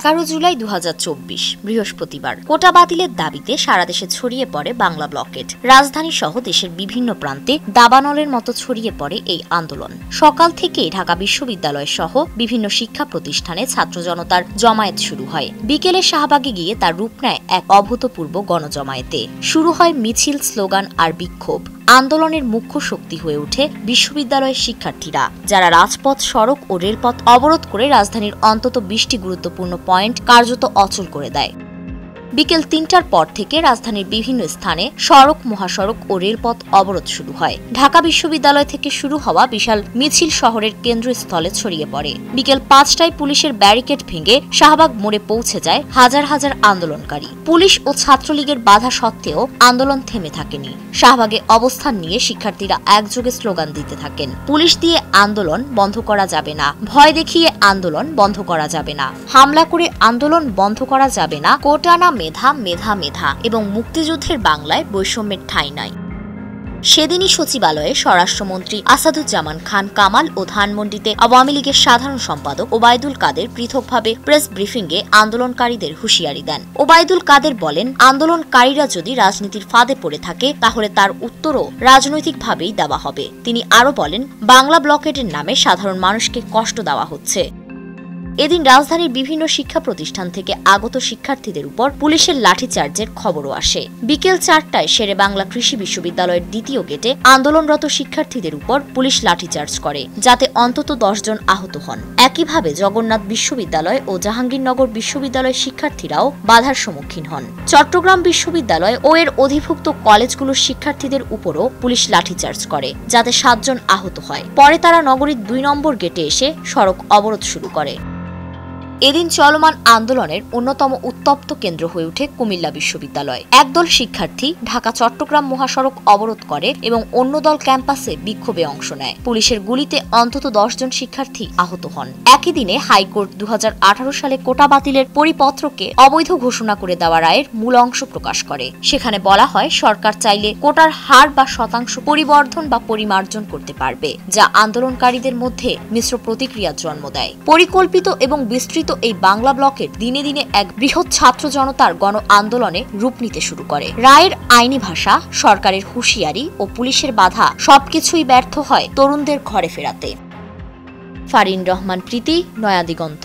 11 জুলাই 2024 বৃহস্পতিবার কোটা বাতিলের দাবিতে সারা দেশে ছড়িয়ে পড়ে বাংলা ব্লকেট। রাজধানী সহ দেশের বিভিন্ন প্রান্তে দাবানলের মতো ছড়িয়ে পড়ে এই আন্দোলন। সকাল থেকেই ঢাকা বিশ্ববিদ্যালয় সহ বিভিন্ন শিক্ষা প্রতিষ্ঠানে ছাত্র জনতার জমায়েত শুরু হয়। বিকেলে শাহবাগে গিয়ে তার রূপ নেয় এক অভূতপূর্ব গণজমায়েতে। শুরু হয় মিছিল, স্লোগান আর বিক্ষোভ। আন্দোলনের মুখ্য শক্তি হয়ে ওঠে বিশ্ববিদ্যালয়ের শিক্ষার্থীরা, যারা রাজপথ, সড়ক ও রেলপথ অবরোধ করে রাজধানীর অন্তত 20টি গুরুত্বপূর্ণ পয়েন্ট কার্যত অচল করে দেয়। বিকেল 3টার পর থেকে রাজধানীর বিভিন্ন স্থানে সড়ক, মহাসড়ক ও রেলপথ অবরোধ শুরু হয়। ঢাকা বিশ্ববিদ্যালয় থেকে শুরু হওয়া বিশাল মিছিল শহরের কেন্দ্রস্থলে ছড়িয়ে পড়ে। বিকেল 5টায় পুলিশের ব্যারিকেড ভেঙে শাহবাগ মোড়ে পৌঁছে যায় হাজার হাজার আন্দোলনকারী। পুলিশ ও ছাত্রলীগের বাধা সত্ত্বেও আন্দোলন থেমে থাকেনি। শাহবাগে অবস্থান নিয়ে শিক্ষার্থীরা একযোগে স্লোগান দিতে থাকেন, পুলিশ দিয়ে আন্দোলন বন্ধ করা যাবে না, ভয় দেখিয়ে আন্দোলন বন্ধ করা যাবে না, হামলা করে আন্দোলন বন্ধ করা যাবে না, কোটা না মেধা, মেধা মেধা এবং মুক্তিযুদ্ধের বাংলায় বৈষম্যের ঠাঁই নাই। সেদিনই সচিবালয়ে স্বরাষ্ট্রমন্ত্রী আসাদুজ্জামান খান কামাল ও ধানমন্ডিতে আওয়ামী লীগের সাধারণ সম্পাদক ওবায়দুল কাদের পৃথকভাবে প্রেস ব্রিফিংয়ে আন্দোলনকারীদের হুঁশিয়ারি দেন। ওবায়দুল কাদের বলেন, আন্দোলনকারীরা যদি রাজনীতির ফাঁদে পড়ে থাকে তাহলে তার উত্তরও রাজনৈতিকভাবেই দেওয়া হবে। তিনি আরও বলেন, বাংলা ব্লকেটের নামে সাধারণ মানুষকে কষ্ট দেওয়া হচ্ছে। এদিন রাজধানীর বিভিন্ন শিক্ষা প্রতিষ্ঠান থেকে আগত শিক্ষার্থীদের উপর পুলিশের লাঠিচার্জের খবরও আসে। বিকেল 4টায় শেরে বাংলা কৃষি বিশ্ববিদ্যালয়ের দ্বিতীয় গেটে আন্দোলনরত শিক্ষার্থীদের উপর পুলিশ লাঠিচার্জ করে, যাতে অন্তত 10 জন আহত হন। একইভাবে জগন্নাথ বিশ্ববিদ্যালয় ও জাহাঙ্গীরনগর বিশ্ববিদ্যালয়ের শিক্ষার্থীরাও বাধার সম্মুখীন হন। চট্টগ্রাম বিশ্ববিদ্যালয় ও এর অধিভুক্ত কলেজগুলোর শিক্ষার্থীদের উপরও পুলিশ লাঠিচার্জ করে, যাতে 7 জন আহত হয়। পরে তারা নগরীর 2 নম্বর গেটে এসে সড়ক অবরোধ শুরু করে। এদিন চলমান আন্দোলনের অন্যতম উত্তপ্ত কেন্দ্র হয়ে ওঠে কুমিল্লা বিশ্ববিদ্যালয়। একদল শিক্ষার্থী ঢাকা চট্টগ্রাম মহাসড়ক অবরোধ করে এবং অন্য দল ক্যাম্পাসে বিক্ষোভে অংশ নেয়। পুলিশের গুলিতে অন্তত 10 জন শিক্ষার্থী আহত হন। একই দিনে হাইকোর্ট 2018 সালে কোটা বাতিলের পরিপত্রকে অবৈধ ঘোষণা করে দেওয়া রায়ের মূল অংশ প্রকাশ করে। সেখানে বলা হয়, সরকার চাইলে কোটার হার বা শতাংশ পরিবর্ধন বা পরিমার্জন করতে পারবে, যা আন্দোলনকারীদের মধ্যে মিশ্র প্রতিক্রিয়ার জন্ম দেয়। পরিকল্পিত এবং বিস্তৃত এই বাংলা ব্লকের দিনে দিনে এক বৃহৎ ছাত্র জনতার গণ আন্দোলনে রূপ নিতে শুরু করে। রায়ের আইনি ভাষা, সরকারের হুঁশিয়ারি ও পুলিশের বাধা সবকিছুই ব্যর্থ হয় তরুণদের ঘরে ফেরাতে। ফারিন রহমান প্রীতি, নয়া দিগন্ত।